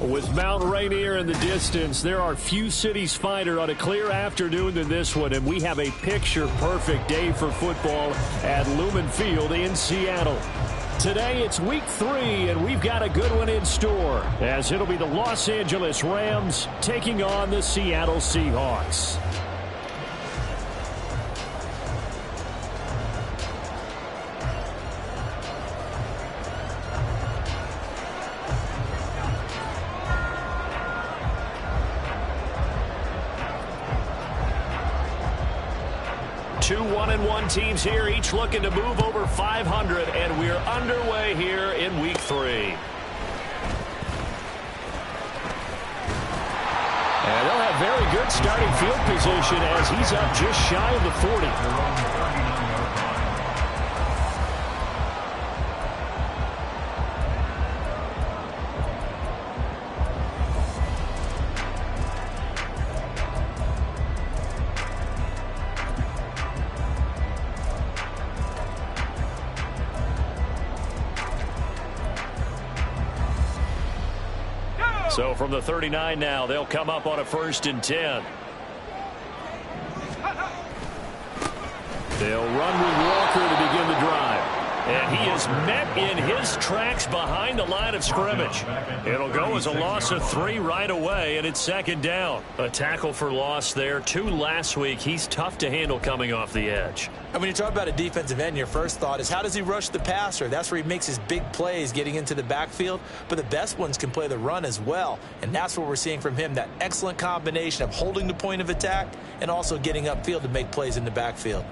With Mount Rainier in the distance, there are few cities finer on a clear afternoon than this one, and we have a picture-perfect day for football at Lumen Field in Seattle. Today, it's week 3, and we've got a good one in store, as it'll be the Los Angeles Rams taking on the Seattle Seahawks. Two 1-1 teams here, each looking to move over 500, and we're underway here in week 3. And they'll have very good starting field position as he's up just shy of the 40. So from the 39 now, they'll come up on a 1st and 10. They'll run with Walker to begin the drive. And he is met in his tracks behind the line of scrimmage. It'll go as a loss of 3 right away, and it's 2nd down. A tackle for loss there. 2 last week. He's tough to handle coming off the edge. And when you talk about a defensive end, your first thought is how does he rush the passer? That's where he makes his big plays getting into the backfield. But the best ones can play the run as well. And that's what we're seeing from him, that excellent combination of holding the point of attack and also getting upfield to make plays in the backfield.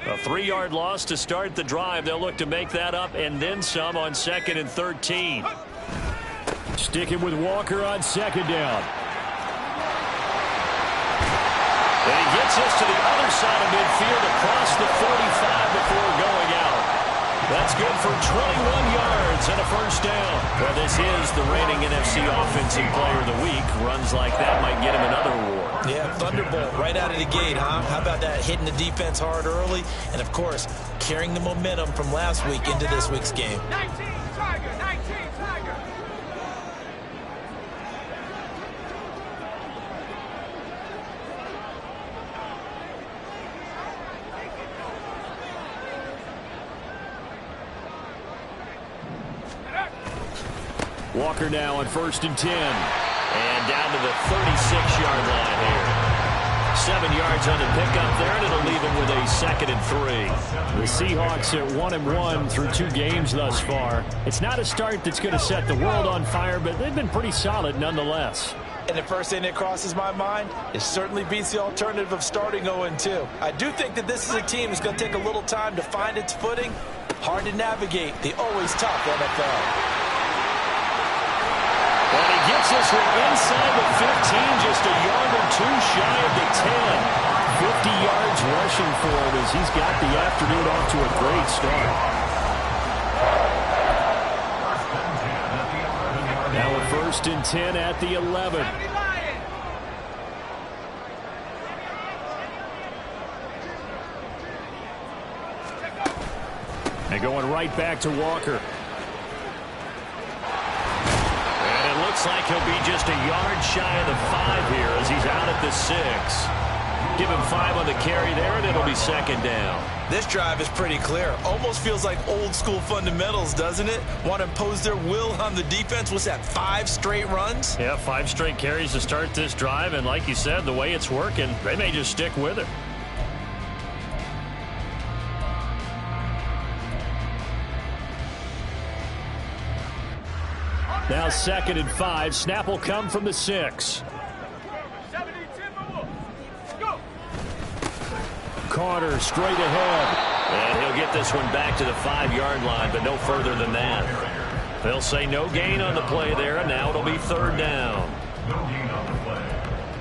A 3-yard loss to start the drive. They'll look to make that up and then some on 2nd and 13. Sticking with Walker on 2nd down. And he gets us to the other side of midfield across the 45 before going out. That's good for 21 yards and a 1st down. Well, this is the reigning NFC Offensive Player of the Week. Runs like that might get him another award. Yeah, thunderbolt right out of the gate, huh? How about that, hitting the defense hard early? And, of course, carrying the momentum from last week into this week's game. 19, Tiger, 19, Tiger. Walker now on 1st and 10. And down to the 36-yard line here. 7 yards on the pickup there, and it'll leave him with a 2nd and 3. The Seahawks at 1-1 through 2 games thus far. It's not a start that's going to set the world on fire, but they've been pretty solid nonetheless. And the first thing that crosses my mind, it certainly beats the alternative of starting 0-2. I do think that this is a team that's going to take a little time to find its footing. Hard to navigate the always tough NFL. And he gets us from inside the 15, just a yard or 2 shy of the 10. 50 yards rushing for him as he's got the afternoon off to a great start. Now a 1st and 10 at the 11. And going right back to Walker. Looks like he'll be just a yard shy of the 5 here as he's out at the 6. Give him 5 on the carry there, and it'll be 2nd down. This drive is pretty clear. Almost feels like old school fundamentals, doesn't it? Want to impose their will on the defense. What's that, 5 straight runs? Yeah, 5 straight carries to start this drive, and like you said, the way it's working, they may just stick with it. Now 2nd and 5. Snap will come from the 6. Carter straight ahead. And he'll get this one back to the 5-yard line, but no further than that. They'll say no gain on the play there, and now it'll be 3rd down. No gain on the play.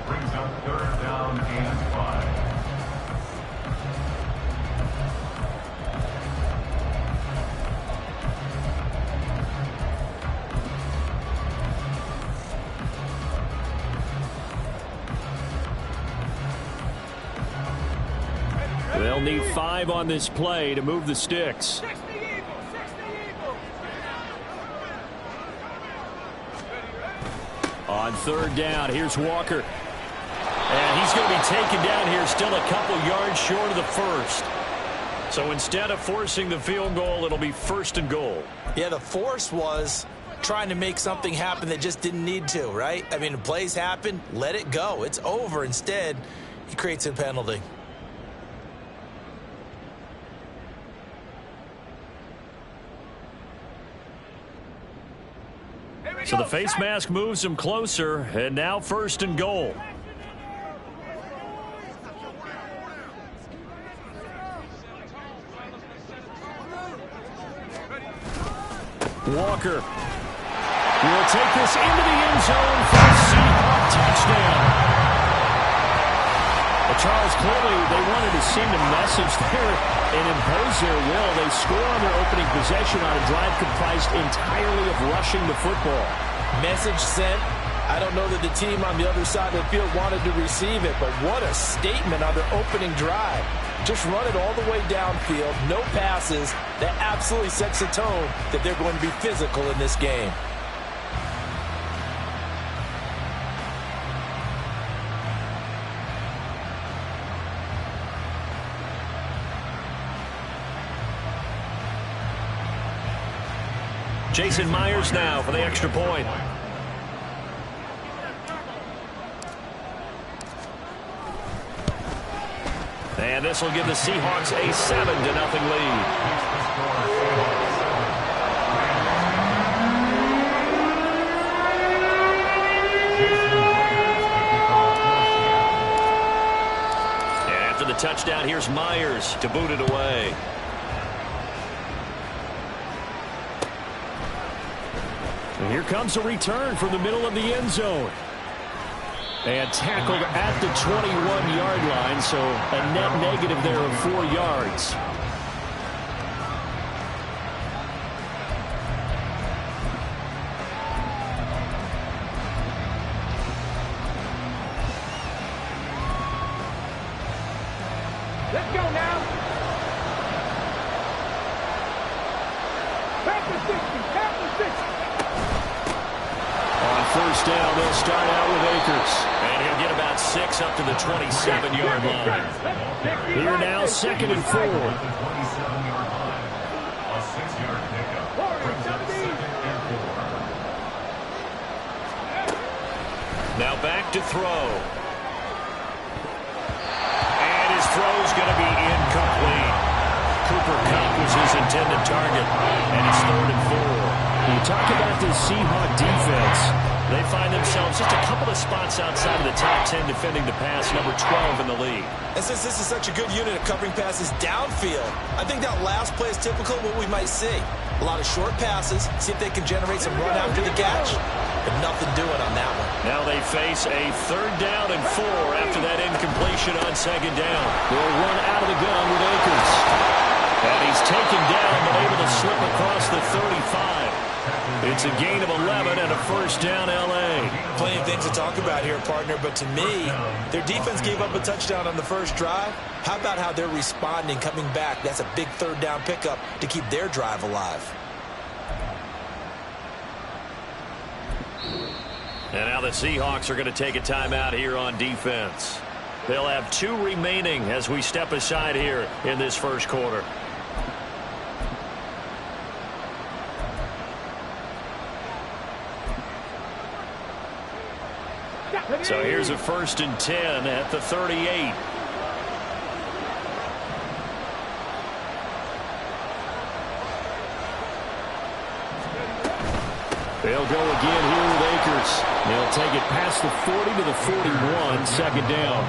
Brings up 3rd down and 5. They'll need 5 on this play to move the sticks. 60 Eagles, 60 Eagles. On third down, here's Walker. And he's going to be taken down here, still a couple yards short of the first. So instead of forcing the field goal, it'll be 1st and goal. Yeah, the force was trying to make something happen that just didn't need to, right? I mean, the plays happen, let it go. It's over. Instead, he creates a penalty. So the face mask moves him closer, and now 1st and goal. Walker will take this into the end zone for a Seahawk touchdown. Well, Charles, clearly they wanted to send a message there and impose their will. They score on their opening possession on a drive comprised entirely of rushing the football. Message sent. I don't know that the team on the other side of the field wanted to receive it, but what a statement on their opening drive. Just run it all the way downfield, no passes. That absolutely sets the tone that they're going to be physical in this game. Jason Myers now for the extra point. And this will give the Seahawks a 7-0 lead. And after the touchdown, here's Myers to boot it away. And here comes a return from the middle of the end zone. And tackled at the 21-yard line, so a net negative there of 4 yards. Let's go now. Back to 60, back to 60. On first down, they'll start out with Akers. And he'll get about 6 up to the 27-yard line. Here now, 2nd and 4. 27-yard line. A 6-yard pickup brings up 2nd and 4. Now back to throw. And his throw's going to be incomplete. Cooper Kupp was his intended target. And it's 3rd and 4. You talk about this Seahawk defense. They find themselves just a couple of spots outside of the top 10 defending the pass, number 12 in the league. And since this is such a good unit of covering passes downfield, I think that last play is typical of what we might see. A lot of short passes, see if they can generate some run after the catch, but nothing doing on that one. Now they face a 3rd down and 4 after that incompletion on 2nd down. They'll run out of the gun with Akers. And he's taken down but able to slip across the 35. It's a gain of 11 and a 1st down, L.A. Plenty of things to talk about here, partner, but to me, their defense gave up a touchdown on the first drive. How about how they're responding, coming back? That's a big 3rd down pickup to keep their drive alive. And now the Seahawks are going to take a timeout here on defense. They'll have 2 remaining as we step aside here in this first quarter. So here's a 1st and 10 at the 38. They'll go again here with Akers. They'll take it past the 40 to the 41, 2nd down.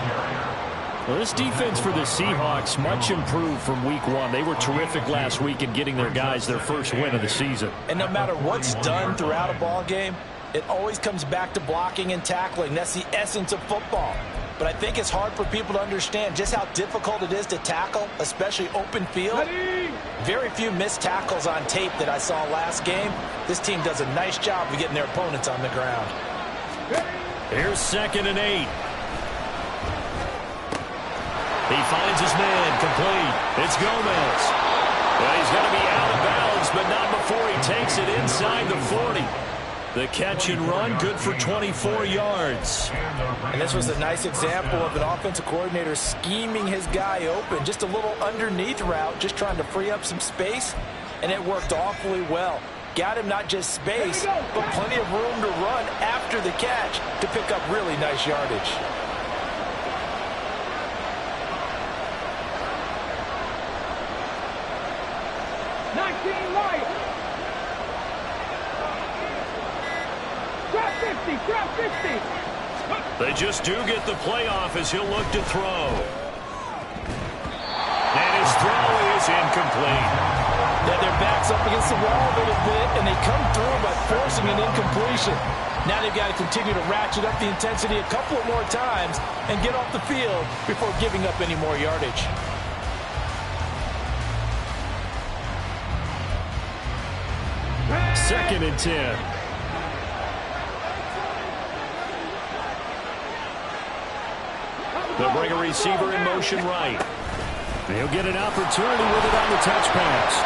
Well, this defense for the Seahawks, much improved from week 1. They were terrific last week in getting their guys their first win of the season. And no matter what's done throughout a ball game, it always comes back to blocking and tackling. That's the essence of football. But I think it's hard for people to understand just how difficult it is to tackle, especially open field. Very few missed tackles on tape that I saw last game. This team does a nice job of getting their opponents on the ground. Here's 2nd and 8. He finds his man, complete. It's Gomez. Well, he's going to be out of bounds, but not before he takes it inside the 40. The catch and run, good for 24 yards. And this was a nice example of an offensive coordinator scheming his guy open. Just a little underneath route, just trying to free up some space, and it worked awfully well. Got him not just space, but plenty of room to run after the catch to pick up really nice yardage. They just do get the playoff as he'll look to throw. And his throw is incomplete. Yeah, their back's up against the wall a little bit, and they come through by forcing an incompletion. Now they've got to continue to ratchet up the intensity a couple of more times and get off the field before giving up any more yardage. Second and 10. They'll bring a receiver in motion right. He'll get an opportunity with it on the touch pass.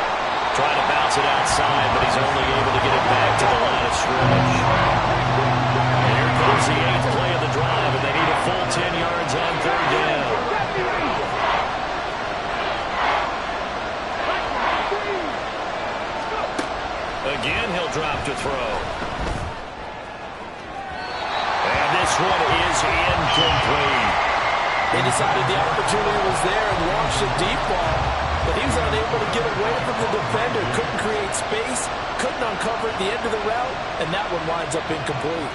Trying to bounce it outside, but he's only able to get it back to the line of scrimmage. Here comes the 8th play of the drive, and they need a full 10 yards on third down. Again, he'll drop to throw. And this one is incomplete. They decided the opportunity was there and launched a deep ball, but he was unable to get away from the defender, couldn't create space, couldn't uncover at the end of the route, and that one winds up incomplete.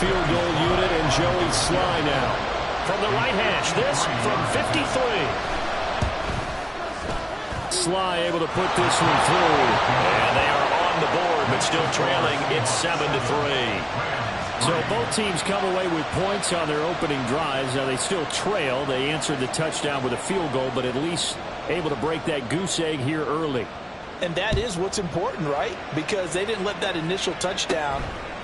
Field goal unit and Joey Sly now. From the right hash, this from 53. Sly able to put this one through. And they are on the board, but still trailing. It's 7-3. So both teams come away with points on their opening drives. Now they still trail. They answered the touchdown with a field goal, but at least able to break that goose egg here early. And that is what's important, right? Because they didn't let that initial touchdown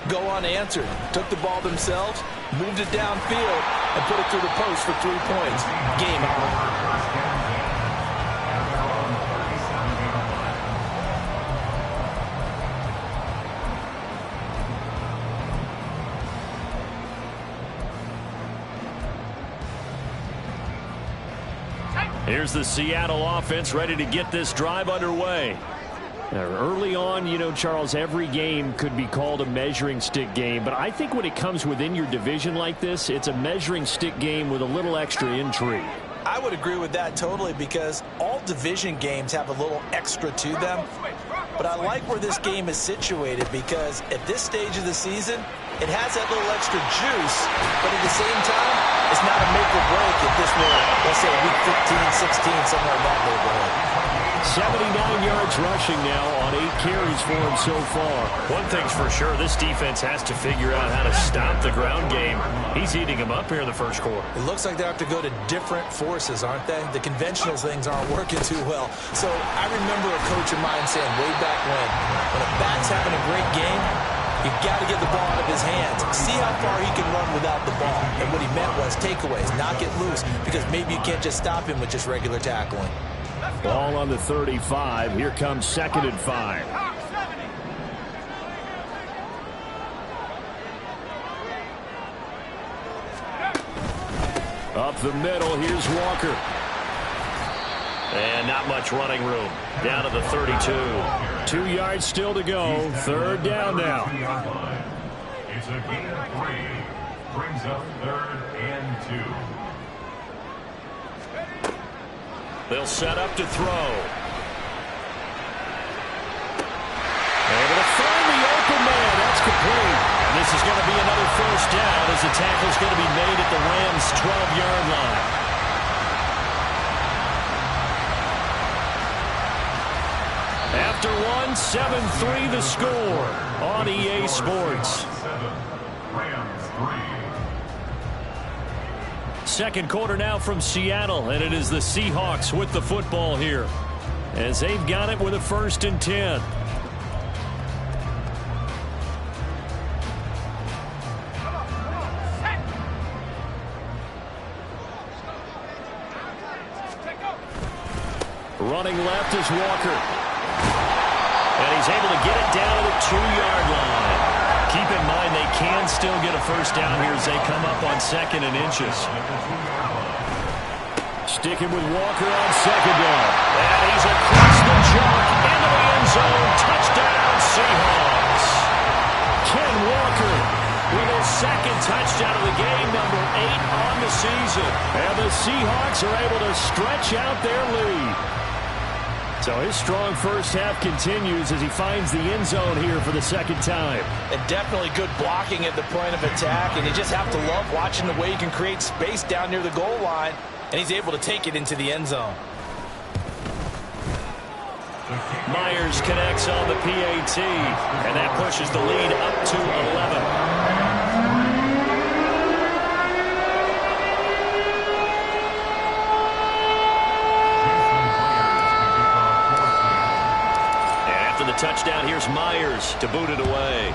go unanswered. Took the ball themselves, moved it downfield, and put it through the post for 3 points. Game on. Here's the Seattle offense ready to get this drive underway. Now, early on, you know, Charles, every game could be called a measuring stick game, but I think when it comes within your division like this, it's a measuring stick game with a little extra intrigue. I would agree with that totally because all division games have a little extra to them. But I like where this game is situated because at this stage of the season, it has that little extra juice, but at the same time, it's not a make or break if this were, let's say, week 15, 16, somewhere in that neighborhood. 79 yards rushing now on 8 carries for him so far. One thing's for sure, this defense has to figure out how to stop the ground game. He's eating them up here in the first quarter. It looks like they have to go to different forces, aren't they? The conventional things aren't working too well. So I remember a coach of mine saying way back when a back's having a great game, you've got to get the ball out of his hands. See how far he can run without the ball. And what he meant was takeaways, knock it loose, because maybe you can't just stop him with just regular tackling. Ball on the 35. Here comes 2nd and 5. Up the middle, here's Walker. And not much running room. Down to the 32. 2 yards still to go. 3rd down now. It's a gain of 3. Brings up 3rd and 2. They'll set up to throw. Able to find the open man. That's complete. And this is going to be another 1st down as the tackle's going to be made at the Rams' 12-yard line. After one, 7-3 the score on EA Sports. 7, Rams 3. Second quarter now from Seattle, and it is the Seahawks with the football here as they've got it with a 1st and 10. Running left is Walker. And he's able to get it down to the 2-yard line. Keep in mind they can still get a first down here as they come up on 2nd and inches. Sticking with Walker on 2nd down. And he's across the chalk into the end zone. Touchdown, Seahawks. Ken Walker with his 2nd touchdown of the game, number 8 on the season. And the Seahawks are able to stretch out their lead. So his strong first half continues as he finds the end zone here for the 2nd time. And definitely good blocking at the point of attack. And you just have to love watching the way he can create space down near the goal line. And he's able to take it into the end zone. Myers connects on the PAT. And that pushes the lead up to 11. The touchdown, here's Myers to boot it away.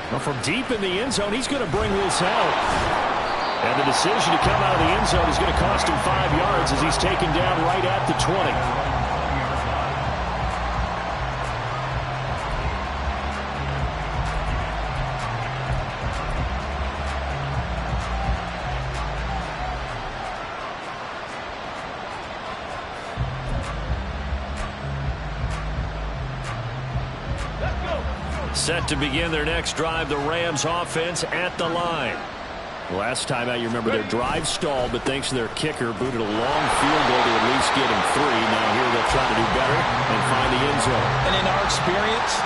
Well, from deep in the end zone, he's going to bring this out. And the decision to come out of the end zone is going to cost him 5 yards as he's taken down right at the 20. Set to begin their next drive, the Rams offense at the line. Last time out, you remember their drive stalled, but thanks to their kicker, booted a long field goal to at least get him 3. Now here they'll try to do better and find the end zone. And in our experience,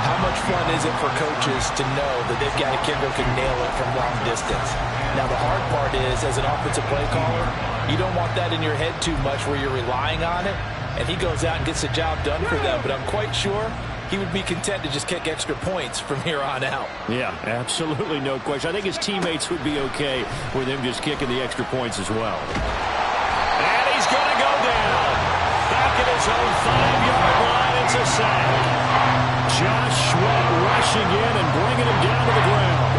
how much fun is it for coaches to know that they've got a kicker who can nail it from long distance? Now the hard part is, as an offensive play caller, you don't want that in your head too much where you're relying on it, and he goes out and gets the job done for them. But I'm quite sure he would be content to just kick extra points from here on out. Yeah, absolutely no question. I think his teammates would be okay with him just kicking the extra points as well. And he's going to go down. Back at his own 5-yard line, it's a sack. Josh Sweat rushing in and bringing him down to the ground.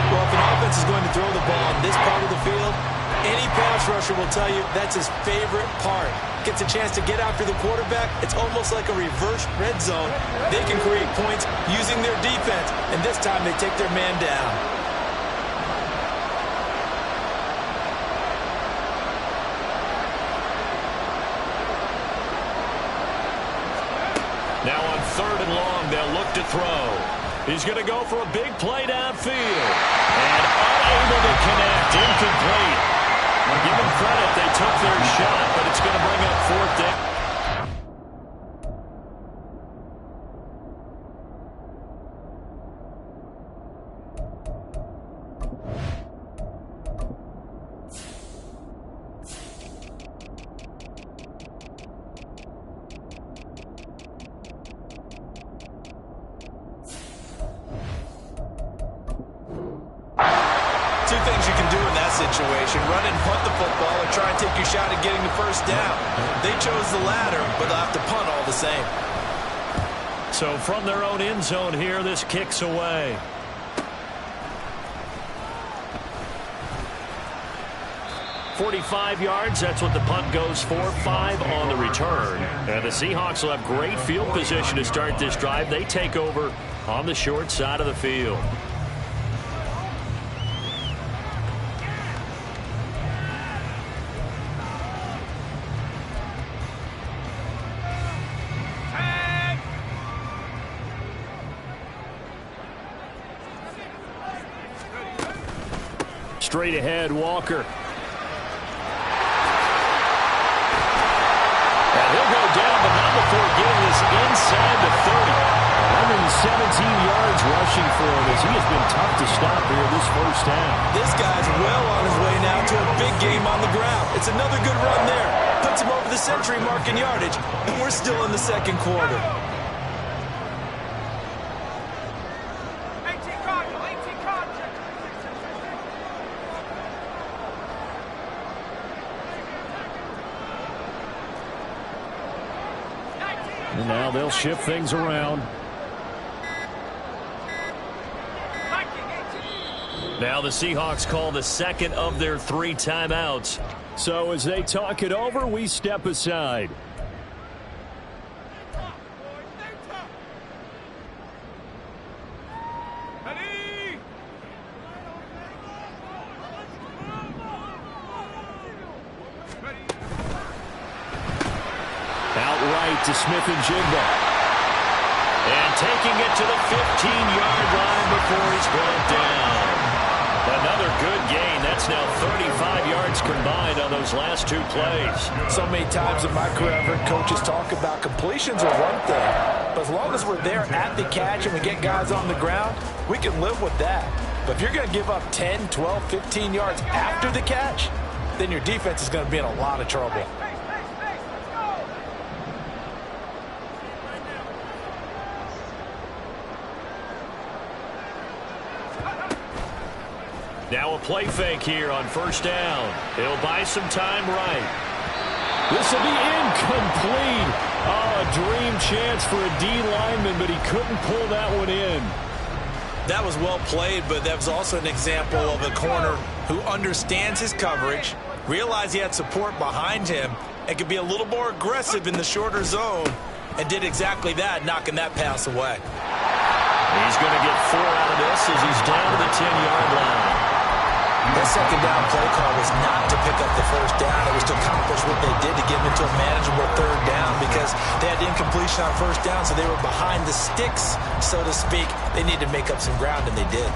Well, if an offense is going to throw the ball on this part of the field, any pass rusher will tell you that's his favorite part. Gets a chance to get after the quarterback. It's almost like a reverse red zone. They can create points using their defense, and this time they take their man down. Now on 3rd and long, they'll look to throw. He's going to go for a big play downfield. And unable to connect. Incomplete. Give them credit, they took their shot, but it's going to bring up 4th down. Two things you can do in that situation: run and punt the football, or try and take your shot at getting the first down. They chose the latter, but they'll have to punt all the same. So from their own end zone here, this kicks away. .45 yards, that's what the punt goes for. 5 on the return. And the Seahawks will have great field position to start this drive. They take over on the short side of the field. Straight ahead, Walker. And he'll go down, but not before getting this inside the 30. 117 yards rushing for him as he has been tough to stop here this first half. This guy's well on his way now to a big game on the ground. It's another good run there. Puts him over the century mark in yardage, and we're still in the 2nd quarter. And now they'll shift things around. Now the Seahawks call the second of their 3 timeouts. So as they talk it over, we step aside. Outright to Smith-Njigba. And taking it to the 15-yard line before he's brought down. Another good gain. That's now 35 yards combined on those last 2 plays. So many times in my career, I've heard coaches talk about completions are one thing. But as long as we're there at the catch and we get guys on the ground, we can live with that. But if you're going to give up 10, 12, 15 yards after the catch, then your defense is going to be in a lot of trouble. Now a play fake here on first down. He'll buy some time right. This will be incomplete. Oh, a dream chance for a D lineman, but he couldn't pull that one in. That was well played, but that was also an example of a corner who understands his coverage, realized he had support behind him, and could be a little more aggressive in the shorter zone, and did exactly that, knocking that pass away. He's going to get 4 out of this as he's down to the 10-yard line. That second down play call was not to pick up the first down. It was to accomplish what they did to get them into a manageable third down because they had incompletion on first down, so they were behind the sticks, so to speak. They needed to make up some ground, and they did.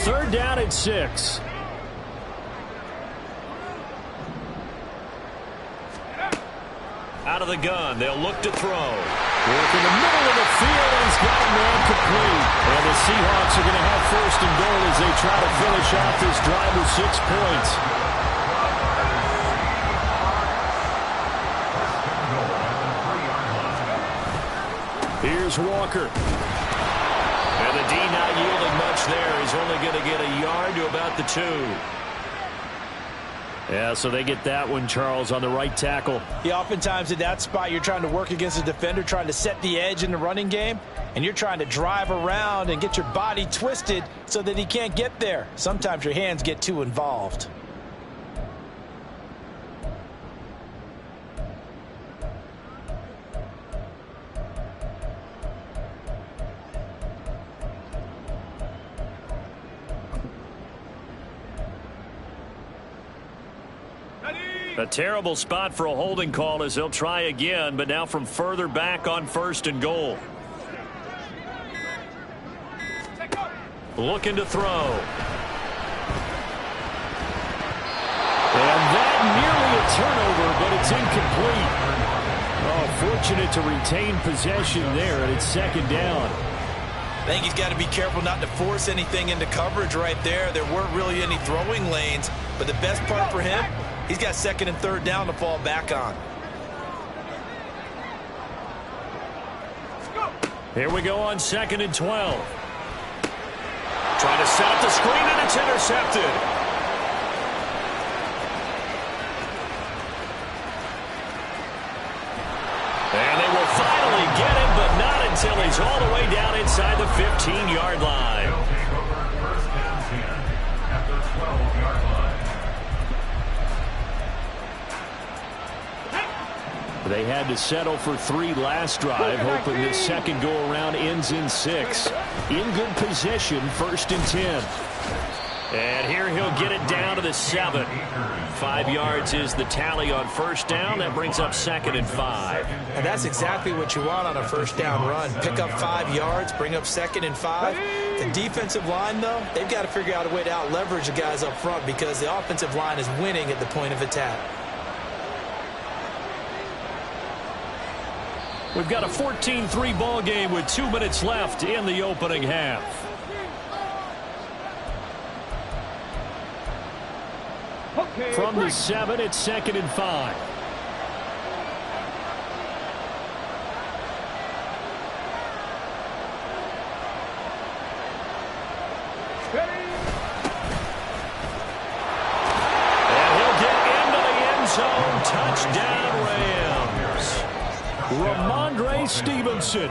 Third down at 6. Out of the gun, they'll look to throw. Work in the middle of the field, and he's got a man complete. And the Seahawks are going to have first and goal as they try to finish off this drive with 6 points. Here's Walker. And the D not yielding much there. He's only going to get a yard to about the 2. Yeah, so they get that one, Charles, on the right tackle. Yeah, oftentimes at that spot, you're trying to work against a defender, trying to set the edge in the running game, and you're trying to drive around and get your body twisted so that he can't get there. Sometimes your hands get too involved. A terrible spot for a holding call as they'll try again, but now from further back on first and goal. Looking to throw. And that nearly a turnover, but it's incomplete. Oh, fortunate to retain possession there, and it's second down. I think he's got to be careful not to force anything into coverage right there. There weren't really any throwing lanes, but the best part for him, he's got second and third down to fall back on. Here we go on 2nd and 12. Trying to set up the screen, and it's intercepted. And they will finally get him, but not until he's all the way down inside the 15-yard line. They'll take over first and 10 at the 12-yard line. They had to settle for 3 last drive, hoping this second go-around ends in 6. In good position, 1st and 10. And here he'll get it down to the 7. 5 yards is the tally on first down. That brings up 2nd and 5. And that's exactly what you want on a first down run. Pick up 5 yards, bring up 2nd and 5. The defensive line, though, they've got to figure out a way to out-leverage the guys up front because the offensive line is winning at the point of attack. We've got a 14-3 ball game with 2 minutes left in the opening half. From the 7, it's 2nd and 5. And he'll get into the end zone. Touchdown. Ramondre Stevenson.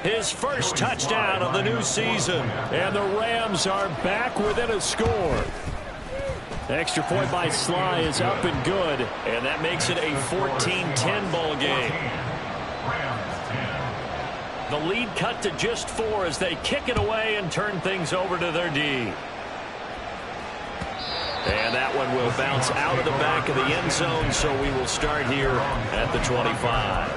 His first touchdown of the new season. And the Rams are back within a score. Extra point by Sly is up and good. And that makes it a 14-10 ball game. The lead cut to just 4 as they kick it away and turn things over to their D. And that one will bounce out of the back of the end zone, so we will start here at the 25.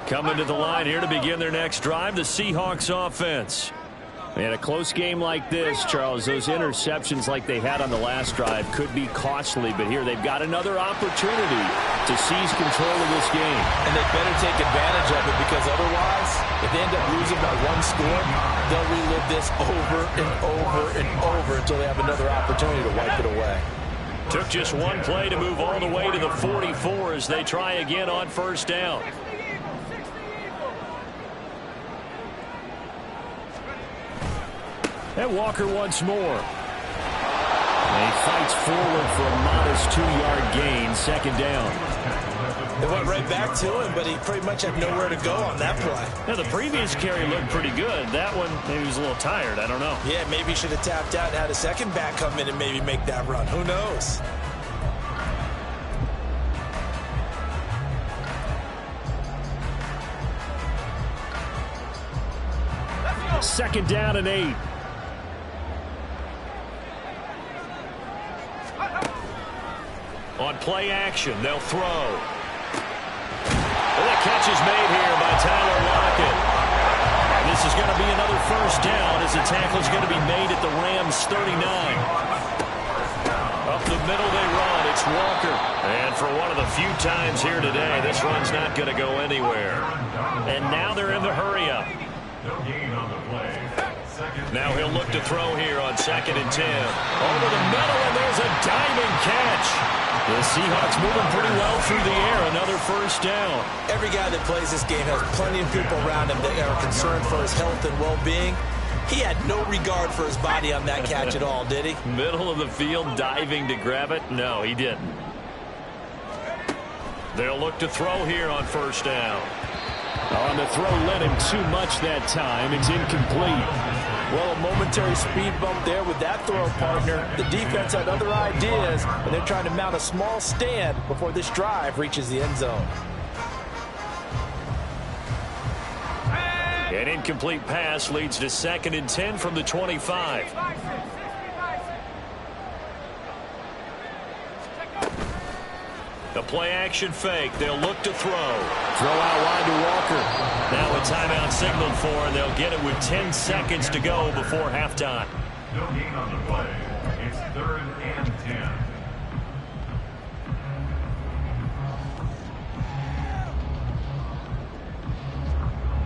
Coming to the line here to begin their next drive, the Seahawks offense. And a close game like this, Charles, those interceptions like they had on the last drive could be costly. But here they've got another opportunity to seize control of this game. And they better take advantage of it, because otherwise, if they end up losing by 1 score, they'll relive this over and over and over until they have another opportunity to wipe it away. Took just one play to move all the way to the 44 as they try again on first down. And Walker once more. And he fights forward for a modest 2-yard gain, second down. They went right back to him, but he pretty much had nowhere to go on that play. Now, the previous carry looked pretty good. That one, maybe he was a little tired. I don't know. Yeah, maybe he should have tapped out and had a second back come in and maybe make that run. Who knows? Second down and 8. On play action, they'll throw. And that catch is made here by Tyler Lockett. This is going to be another first down as the tackle is going to be made at the Rams' 39. Up the middle they run. It's Walker. And for one of the few times here today, this run's not going to go anywhere. And now they're in the hurry-up. Now he'll look to throw here on 2nd and 10. Over the middle, and there's a diving catch. The Seahawks moving pretty well through the air. Another first down. Every guy that plays this game has plenty of people around him that are concerned for his health and well-being. He had no regard for his body on that catch at all, did he? Middle of the field, diving to grab it? No, he didn't. They'll look to throw here on first down. On the throw, led him too much that time. It's incomplete. Well, a momentary speed bump there with that throw partner. The defense had other ideas, and they're trying to mount a small stand before this drive reaches the end zone. An incomplete pass leads to 2nd and 10 from the 25. The play action fake. They'll look to throw. Throw out wide to Walker. Now a timeout signaled for, and they'll get it with 10 seconds to go before halftime. No gain on the play. It's 3rd and 10.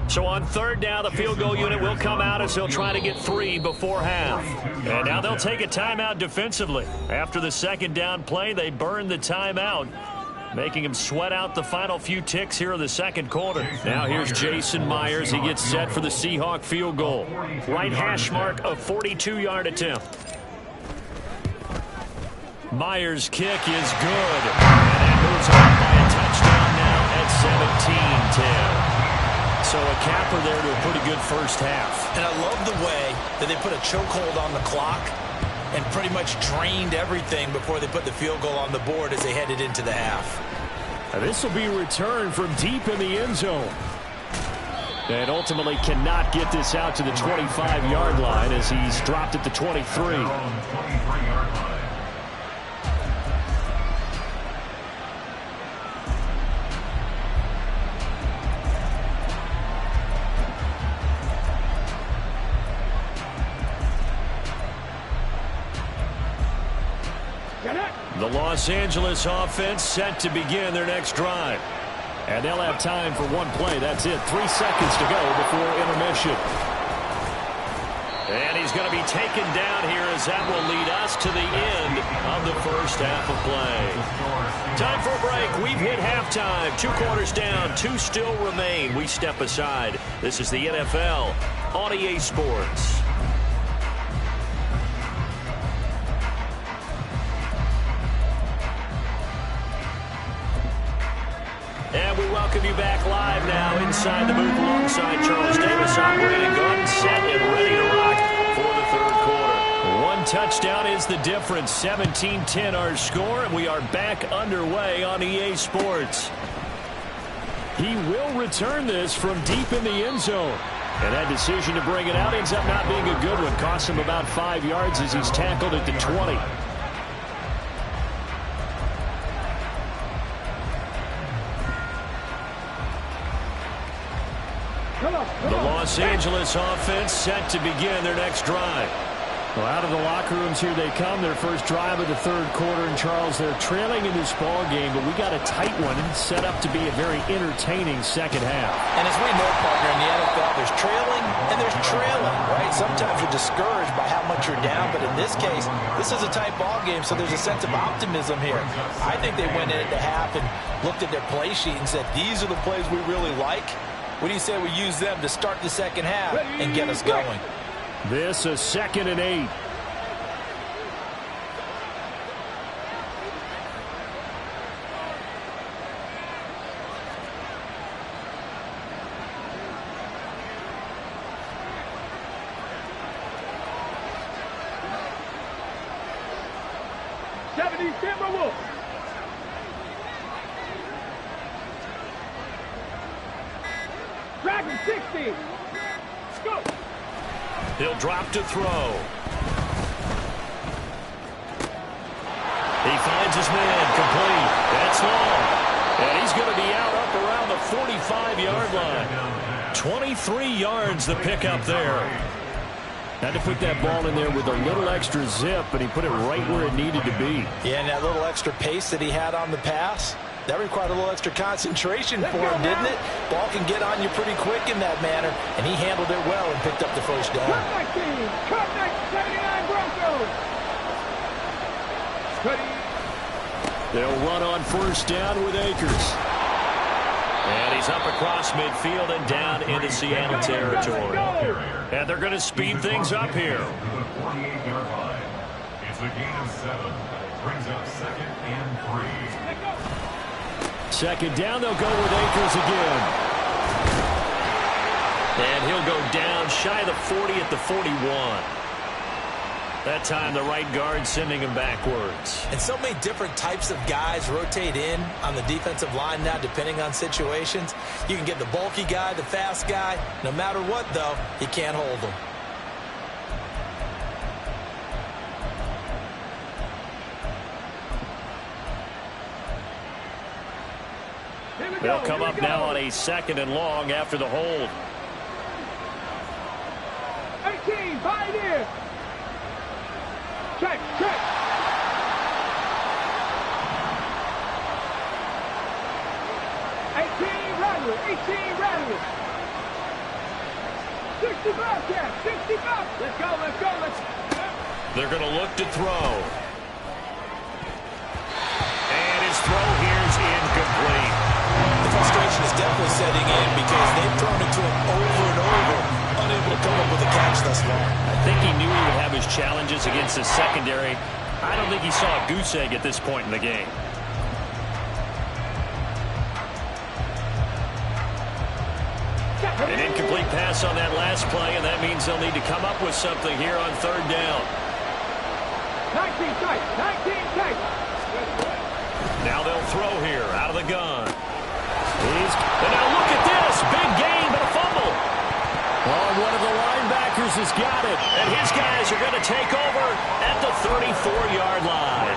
So on 3rd down, the field goal unit will come out as they'll try to get 3 before half. And now they'll take a timeout defensively. After the 2nd down play, they burn the timeout, making him sweat out the final few ticks here in the 2nd quarter. Now here's Jason Myers. He gets set for the Seahawk field goal. Right hash mark, a 42-yard attempt. Myers' kick is good. And it moves on by a touchdown now at 17-10. So a capper there to a pretty good first half. And I love the way that they put a chokehold on the clock and pretty much drained everything before they put the field goal on the board as they headed into the half. Now this will be returned from deep in the end zone. And ultimately cannot get this out to the 25-yard line as he's dropped at the 23. The Los Angeles offense set to begin their next drive. And they'll have time for one play. That's it. 3 seconds to go before intermission. And he's going to be taken down here as that will lead us to the end of the first half of play. Time for a break. We've hit halftime. 2 quarters down, 2 still remain. We step aside. This is the NFL on EA Sports. And we welcome you back live now inside the booth alongside Charles Davis, operating gun, set, and ready to rock for the third quarter. 1 touchdown is the difference. 17-10 our score, and we are back underway on EA Sports. He will return this from deep in the end zone. And that decision to bring it out ends up not being a good one. Costs him about 5 yards as he's tackled at the 20. The Los Angeles offense set to begin their next drive. Well, out of the locker rooms here they come. Their first drive of the third quarter. And, Charles, they're trailing in this ball game, but we got a tight one set up to be a very entertaining second half. And as we know, partner, in the NFL, there's trailing and there's trailing, right? Sometimes you're discouraged by how much you're down, but in this case, this is a tight ball game, so there's a sense of optimism here. I think they went in at the half and looked at their play sheet and said, these are the plays we really like. What do you say we use them to start the second half and get us going? This is 2nd and 8. Timberwolves. Dragon 60. Go. He'll drop to throw. He finds his man complete. That's long. And he's going to be out up around the 45-yard line. 23 yards the pickup there. Had to put that ball in there with a little extra zip, but he put it right where it needed to be. Yeah, and that little extra pace that he had on the pass, that required a little extra concentration for him, didn't it? Ball can get on you pretty quick in that manner, and he handled it well and picked up the first down. Cut 19, cut 79 Broncos. They'll run on first down with Akers. And he's up across midfield and down into Seattle territory. And they're going to speed things up here. To the 48-yard line. It's a gain of 7. Brings up 2nd and 3. Second down, they'll go with Akers again. And he'll go down shy of the 40 at the 41. That time the right guard sending him backwards. And so many different types of guys rotate in on the defensive line now depending on situations. You can get the bulky guy, the fast guy. No matter what, though, you can't hold them. They'll come up now on a 2nd and long after the hold. 18, Pioneer. Check, check. 18, Rattler, 18, Rattler. 60 Bobcat, 60 Bob. Let's go, let's go, let's go. They're going to look to throw. And his throw here is incomplete. The frustration is definitely setting in because they've thrown it to him over and over, unable to come up with a catch thus far. I think he knew he would have his challenges against the secondary. I don't think he saw a goose egg at this point in the game. An incomplete pass on that last play, and that means they'll need to come up with something here on third down. 19 tight, 19 tight. Now they'll throw here out of the gun. And now look at this. Big gain, but a fumble. Oh, one of the linebackers has got it. And his guys are going to take over at the 34-yard line.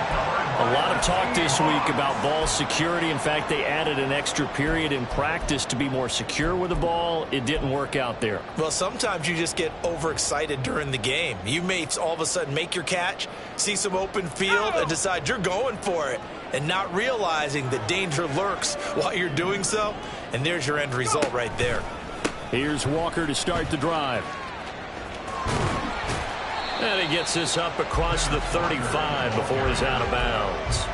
A lot of talk this week about ball security. In fact, they added an extra period in practice to be more secure with the ball. It didn't work out there. Well, sometimes you just get overexcited during the game. You may all of a sudden make your catch, see some open field, and decide you're going for it, and not realizing the danger lurks while you're doing so. And there's your end result right there. Here's Walker to start the drive. And he gets this up across the 35 before he's out of bounds.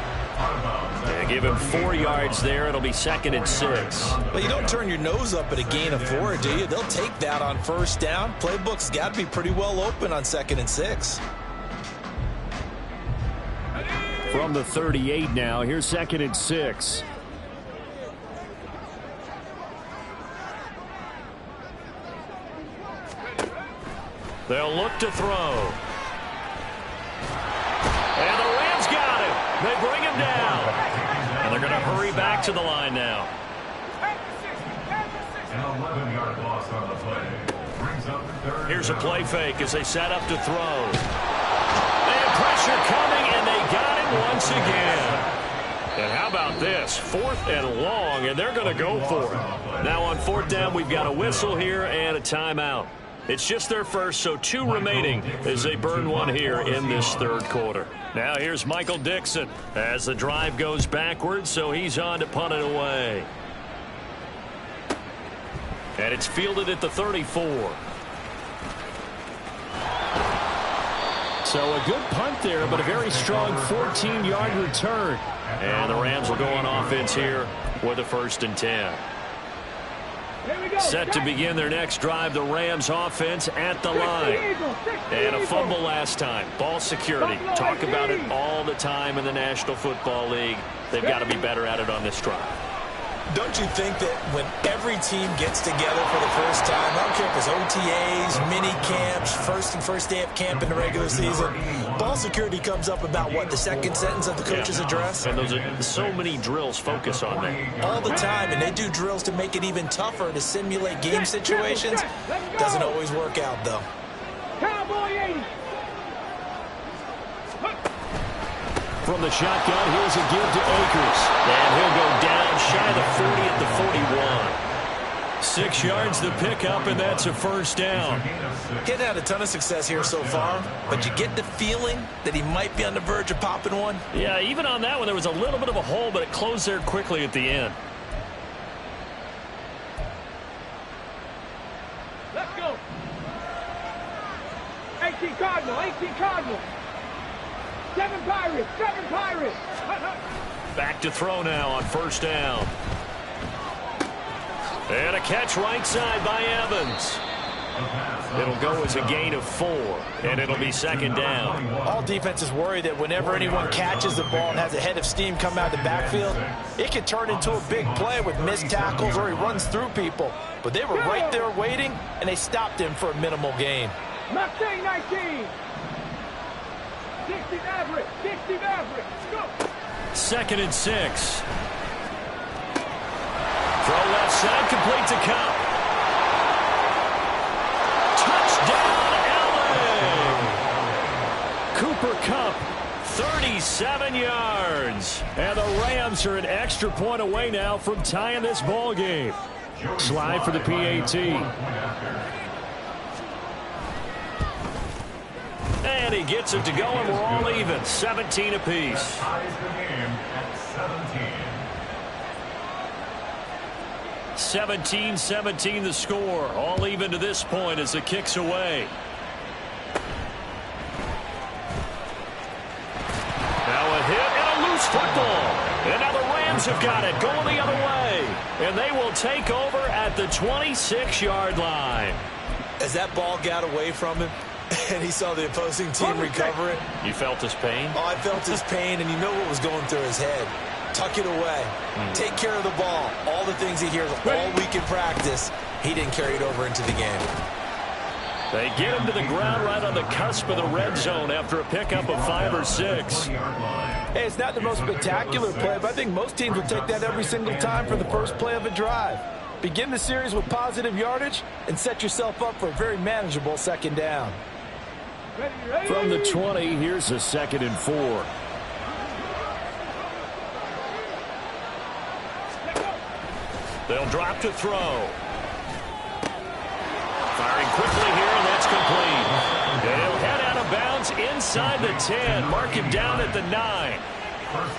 And give him 4 yards there. It'll be 2nd and 6. Well, you don't turn your nose up at a gain of 4, do you? They'll take that on 1st down. Playbook's got to be pretty well open on 2nd and 6. From the 38 now, here's 2nd and 6. They'll look to throw. And the Rams got him. They bring him down. And they're going to hurry back to the line now. An 11-yard loss on the play. Brings up the 3rd. Here's a play fake as they set up to throw. They have pressure coming, and they got him once again. And how about this? 4th and long, and they're going to go for it. Now on 4th down, we've got a whistle here and a timeout. It's just their first, so 2 remaining as they burn one here in this 3rd quarter. Now here's Michael Dixon as the drive goes backwards, so he's on to punt it away. And it's fielded at the 34. So a good punt there, but a very strong 14-yard return. And the Rams will go on offense here with a 1st and 10. Set to begin their next drive, the Rams offense at the line. And a fumble last time. Ball security. Talk about it all the time in the National Football League. They've got to be better at it on this drive. Don't you think that when every team gets together for the first time, I don't care if it's OTAs, mini camps, first day of camp in the regular season, ball security comes up about, what, the 2nd sentence of the coach's address? And those are so many drills focus on that. All the time, and they do drills to make it even tougher to simulate game situations. Doesn't always work out, though. Cowboy 80. From the shotgun, here's a give to Akers. And he'll go down shy of the 40 at the 41. 6 yards the pickup, and that's a 1st down. He hadn't had a ton of success here so far, but you get the feeling that he might be on the verge of popping one. Yeah, even on that one, there was a little bit of a hole, but it closed there quickly at the end. Let's go. 18 Cardinal, 18 Cardinal. 7 Pirates, 7 Pirates. Back to throw now on 1st down. And a catch right side by Evans. It'll go as a gain of 4, and it'll be 2nd down. All defenses worry that whenever anyone catches the ball and has a head of steam come out of the backfield, it can turn into a big play with missed tackles or he runs through people. But they were right there waiting, and they stopped him for a minimal gain. Mustang 19. 60 average, 60 average. Go. 2nd and 6. Throw left side, complete to Kupp. Touchdown, LA! Cooper Kupp, 37 yards. And the Rams are an extra point away now from tying this ball game. Slide for the PAT. And he gets it to go, and we're all even. 17 apiece. Ties the game at 17. 17-17 the score. All even to this point as the kick's away. Now a hit and a loose football. And now the Rams have got it going the other way. And they will take over at the 26-yard line. As that ball got away from him, and he saw the opposing team recover it. You felt his pain? Oh, I felt his pain, and you know what was going through his head. Tuck it away. Take care of the ball. All the things he hears all week in practice, he didn't carry it over into the game. They get him to the ground right on the cusp of the red zone after a pickup of 5 or 6. Hey, it's not the most spectacular play, but I think most teams will take that every single time for the first play of a drive. Begin the series with positive yardage and set yourself up for a very manageable 2nd down. From the 20, here's a 2nd and 4. They'll drop to throw. Firing quickly here, and that's complete. They'll head out of bounds inside the 10. Mark him down at the 9.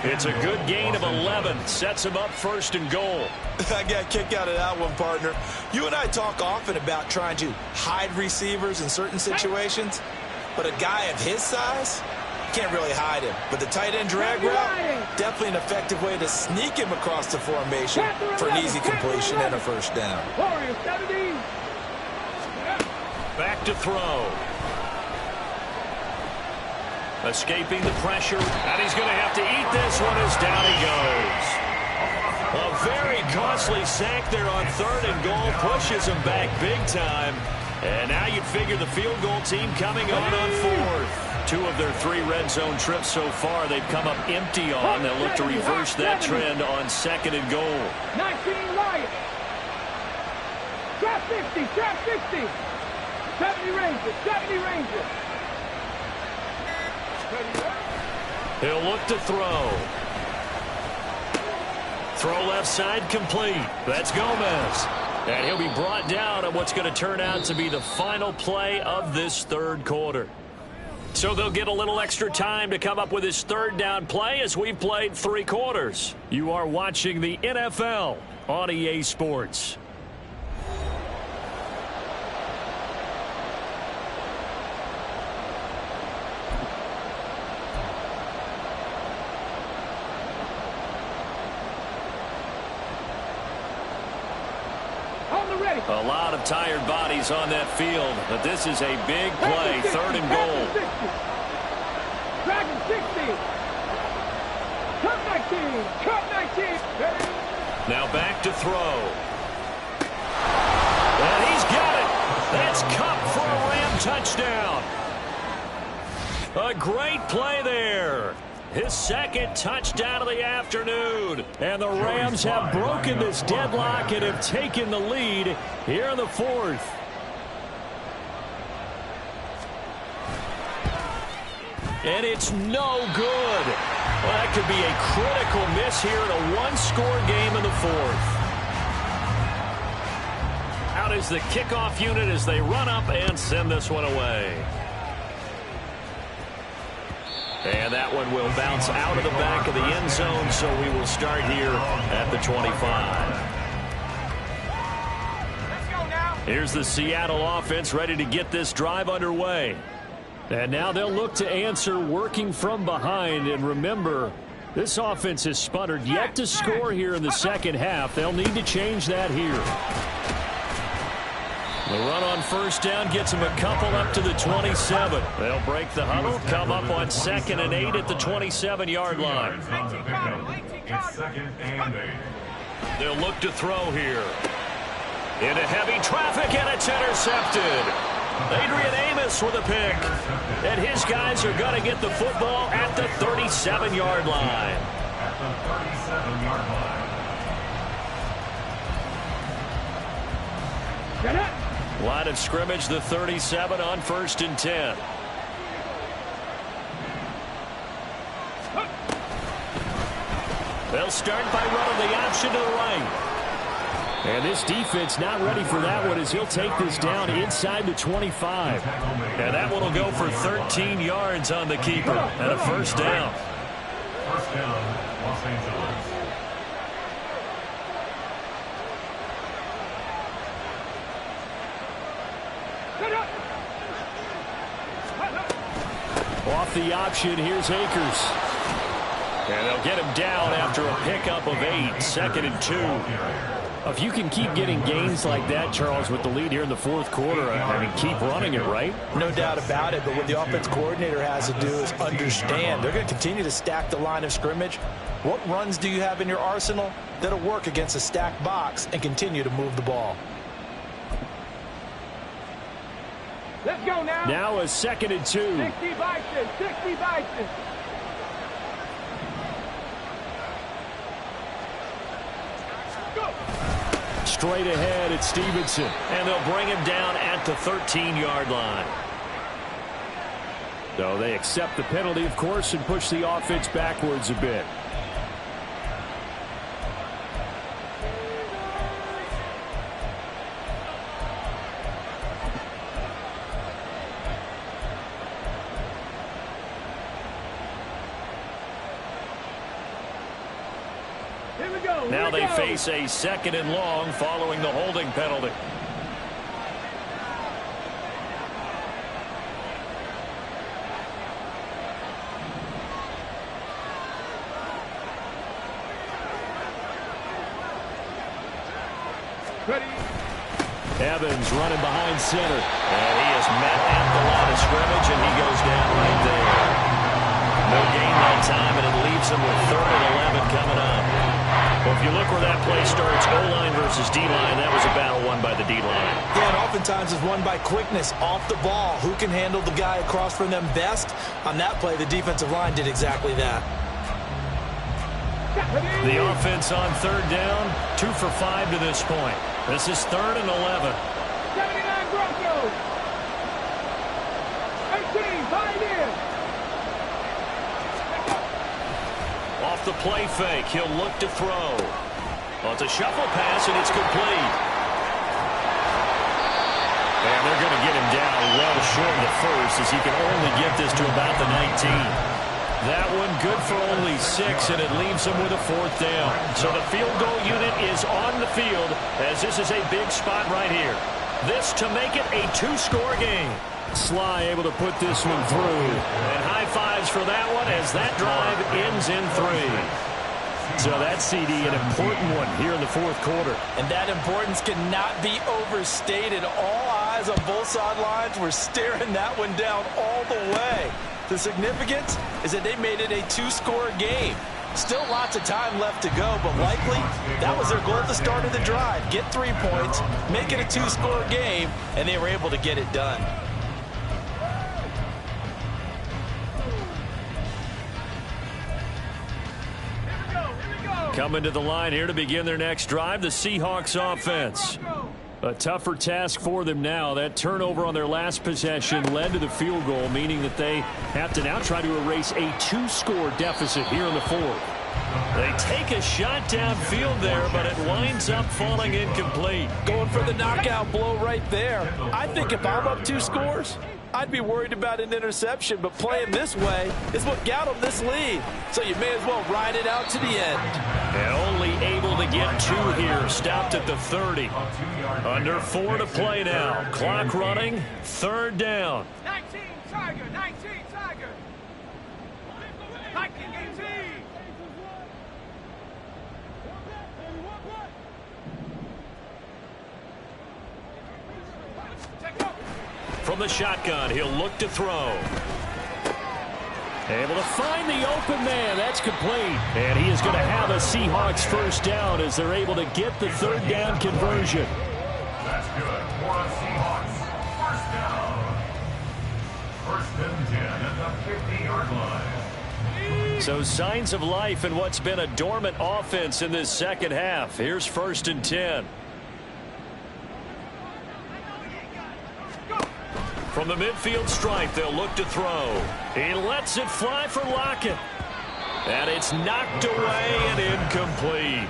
It's a good gain of 11. Sets him up 1st and goal. I got a kick out of that one, partner. You and I talk often about trying to hide receivers in certain situations. But a guy of his size, Can't really hide him. But the tight end drag route, definitely an effective way to sneak him across the formation for an easy completion and a first down. Back to throw. Escaping the pressure, and he's going to have to eat this one as down he goes. A very costly sack there on 3rd and goal, pushes him back big time. And now you'd figure the field goal team coming on 4th. 2 of their 3 red zone trips so far they've come up empty on. They'll look to reverse that trend on 2nd and goal. 19 Lions. Trap 50, trap 60. 70 Rangers, 70 Rangers. He'll look to throw. Throw left side complete. That's Gomez. And he'll be brought down on what's going to turn out to be the final play of this 3rd quarter. So they'll get a little extra time to come up with his 3rd down play as we've played 3 quarters. You are watching the NFL on EA Sports. A lot of tired bodies on that field, but this is a big play, 3rd and goal. Dragon 60. Cut 19. Cut 19. Now back to throw. And he's got it. That's Kupp for a Ram touchdown. A great play there. His 2nd touchdown of the afternoon. And the Rams have broken this deadlock and have taken the lead here in the 4th. And it's no good. Well, that could be a critical miss here in a 1-score game in the 4th. Out is the kickoff unit as they run up and send this one away. And that one will bounce out of the back of the end zone, so we will start here at the 25. Here's the Seattle offense ready to get this drive underway. And now they'll look to answer working from behind. And remember, this offense has sputtered yet to score here in the 2nd half. They'll need to change that here. The run on 1st down gets him a couple up to the 27. They'll break the huddle, come up on 2nd and 8 at the 27-yard line. It's 2nd and 8. They'll look to throw here. Into heavy traffic, and it's intercepted. Adrian Amos with a pick. And his guys are going to get the football at the 37-yard line. At the 37-yard line. Get it. Line of scrimmage, the 37 on 1st and 10. They'll start by running the option to the right. And this defense not ready for that one as he'll take this down inside the 25. And that one will go for 13 yards on the keeper and a 1st down. 1st down, Los Angeles. Off the option, here's Akers. And they'll get him down after a pickup of 8, 2nd and 2. If you can keep getting gains like that, Charles, with the lead here in the 4th quarter, I mean, keep running it, right? No doubt about it, but what the offense coordinator has to do is understand. They're going to continue to stack the line of scrimmage. What runs do you have in your arsenal that'll work against a stacked box and continue to move the ball? Let's go now. Now a 2nd and 2. 60 Bison, 60 Bison. Straight ahead, it's Stevenson. And they'll bring him down at the 13-yard line. So they accept the penalty, of course, and push the offense backwards a bit. Now they face a 2nd and long following the holding penalty. Ready. Evans running behind center. And he is met at the line of scrimmage, and he goes down right there. No gain that time, and it leaves him with 3rd and 11 coming up. Well, if you look where that play starts, O-line versus D-line, that was a battle won by the D-line. Yeah, and oftentimes is won by quickness off the ball. Who can handle the guy across from them best? On that play, the defensive line did exactly that. The offense on 3rd down, 2 for 5 to this point. This is 3rd and 11. 79 Broncos. 18, find in. Off the play fake, he'll look to throw. Well, it's a shuffle pass, and it's complete. And they're going to get him down well short of the first, as he can only get this to about the 19. That one good for only 6, and it leaves him with a 4th down. So the field goal unit is on the field, as this is a big spot right here. This to make it a 2-score game. Sly able to put this one through. And high fives for that one as that drive ends in 3. So that CD, an important one here in the 4th quarter. And that importance cannot be overstated. All eyes on both sidelines were staring that one down all the way. The significance is that they made it a 2-score game. Still lots of time left to go, but likely that was their goal at the start of the drive. Get 3 points, make it a 2-score game, and they were able to get it done. Coming to the line here to begin their next drive, the Seahawks offense. A tougher task for them now. That turnover on their last possession led to the field goal, meaning that they have to now try to erase a 2-score deficit here in the 4th. They take a shot downfield there, but it winds up falling incomplete. Going for the knockout blow right there. I think if I'm up 2 scores, I'd be worried about an interception, but playing this way is what got them this lead. So you may as well ride it out to the end. And only able to get 2 here, stopped at the 30. Under 4 to play now. Clock running, 3rd down. 19 Tiger, 19 Tiger. 19 18. From the shotgun, he'll look to throw. Able to find the open man. That's complete. And he is going to have a Seahawks 1st down as they're able to get the 3rd down conversion. That's good for the Seahawks. 1st down. 1st and 10 at the 50-yard line. So signs of life in what's been a dormant offense in this second half. Here's 1st and 10. From the midfield stripe, they'll look to throw. He lets it fly for Lockett. And it's knocked away and incomplete.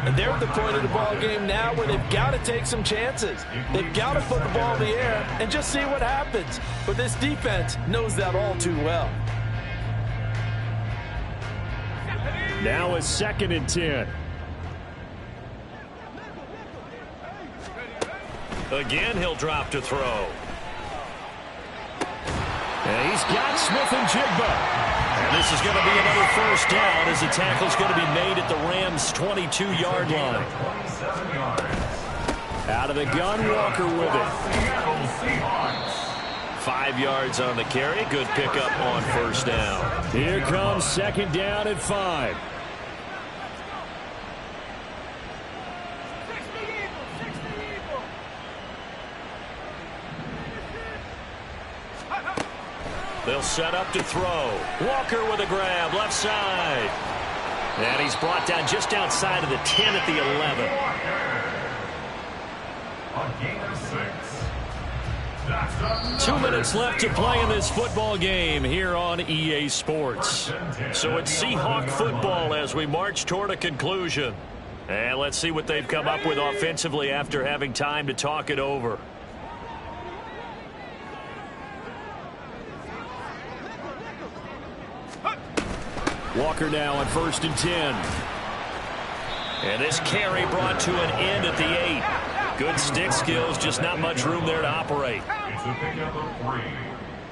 And they're at the point of the ball game now where they've got to take some chances. They've got to put the ball in the air and just see what happens. But this defense knows that all too well. Now a 2nd and 10. Again, he'll drop to throw. And he's got Smith and Jigba. And this is going to be another 1st down as the tackle's going to be made at the Rams' 22-yard line. Out of the gun, Walker with it. 5 yards on the carry. Good pickup on 1st down. Here comes 2nd down at 5. They'll set up to throw. Walker with a grab, left side. And he's brought down just outside of the 10 at the 11. A gain of 6. 2 minutes left to play in this football game here on EA Sports. So it's Seahawk football as we march toward a conclusion. And let's see what they've come up with offensively after having time to talk it over. Walker now on 1st and 10. And this carry brought to an end at the 8. Good stick skills, just not much room there to operate. It's a pickup of 3.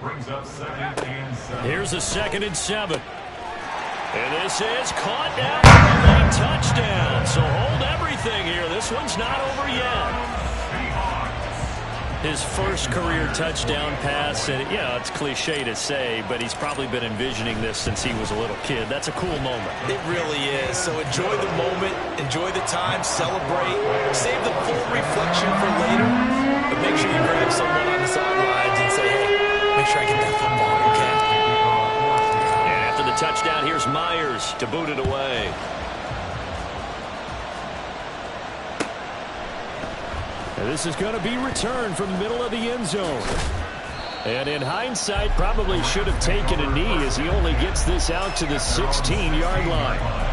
Brings up 2nd and 7. Here's a 2nd and 7. And this is caught down for a late touchdown. So hold everything here. This one's not over yet. His first career touchdown pass, and yeah, it's cliche to say, but he's probably been envisioning this since he was a little kid. That's a cool moment. It really is. So enjoy the moment, enjoy the time, celebrate, save the full reflection for later, but make sure you grab someone on the sidelines and say, hey, make sure I get that football, okay? And after the touchdown, here's Myers to boot it away. And this is going to be returned from the middle of the end zone. And in hindsight, probably should have taken a knee as he only gets this out to the 16-yard line.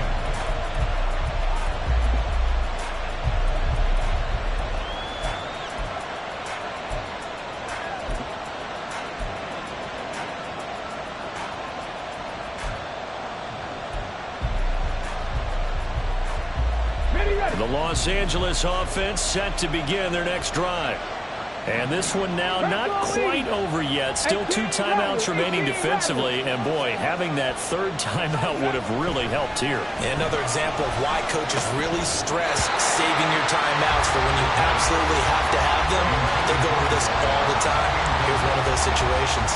The Los Angeles offense set to begin their next drive. And this one now not quite over yet. Still 2 timeouts remaining defensively. And, boy, having that third timeout would have really helped here. And another example of why coaches really stress saving your timeouts for when you absolutely have to have them. They go over this all the time. Here's one of those situations.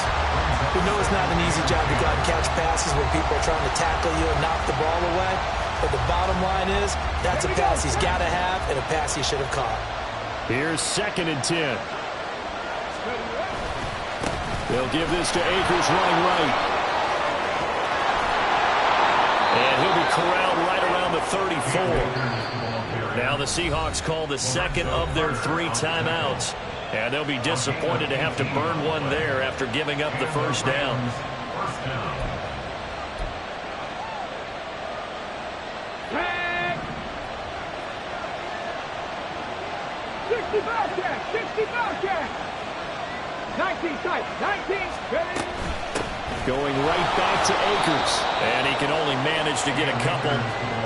We know it's not an easy job to go out and catch passes when people are trying to tackle you and knock the ball away. But the bottom line is, that's a pass he's got to have and a pass he should have caught. Here's 2nd and 10. They'll give this to Akers running right. And he'll be corralled right around the 34. Now the Seahawks call the second of their 3 timeouts. And they'll be disappointed to have to burn one there after giving up the first down. Bobcat, 60 Bobcat. 19 tight, 19, ready. Going right back to Akers. And he can only manage to get a couple.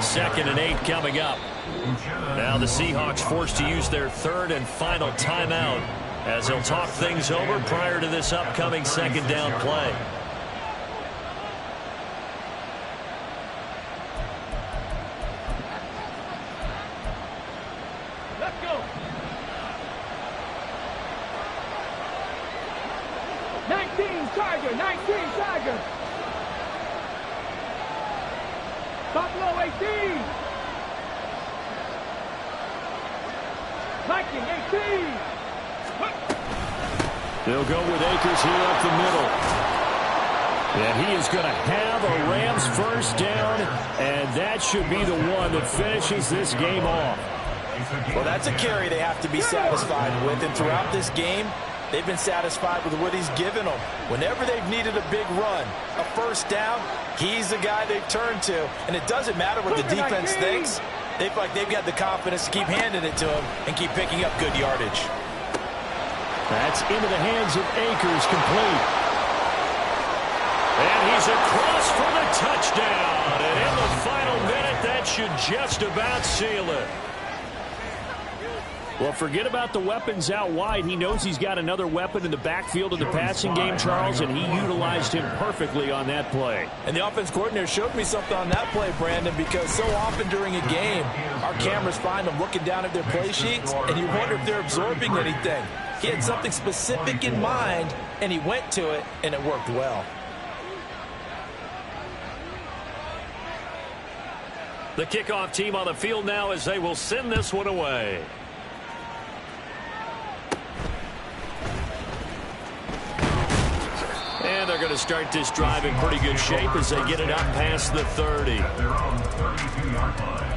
2nd and 8 coming up. Now the Seahawks forced to use their 3rd and final timeout as they'll talk things over prior to this upcoming 2nd down play. Let's go. 19 Tiger, 19 Tiger. Buffalo 18. Viking 18. They'll go with Akers here up the middle. And he is going to have a Rams first down, and that should be the one that finishes this game off. Well, that's a carry they have to be satisfied with, and throughout this game, they've been satisfied with what he's given them. Whenever they've needed a big run, a first down, he's the guy they've turned to. And it doesn't matter what the defense thinks. They feel like they've got the confidence to keep handing it to him and keep picking up good yardage. That's into the hands of Akers, complete. And he's across for the touchdown. And in the final minute, that should just about seal it. Well, forget about the weapons out wide. He knows he's got another weapon in the backfield of the passing game, Charles, and he utilized him perfectly on that play. And the offense coordinator showed me something on that play, Brandon, because so often during a game, our cameras find them looking down at their play sheets, and you wonder if they're absorbing anything. He had something specific in mind, and he went to it, and it worked well. The kickoff team on the field now as they will send this one away. And they're going to start this drive in pretty good shape as they get it up past the 30. At their own 32-yard line.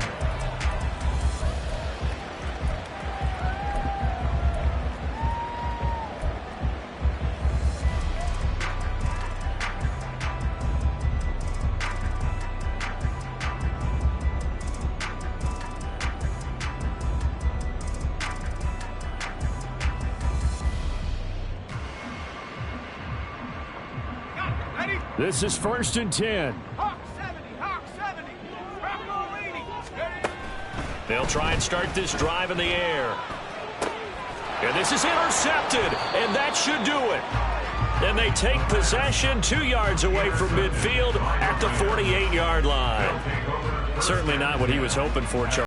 This is 1st and 10. Hawk 70, Hawk 70. Bravo leading. Ready. They'll try and start this drive in the air. And this is intercepted, and that should do it. And they take possession 2 yards away from midfield at the 48-yard line. Certainly not what he was hoping for, Charles.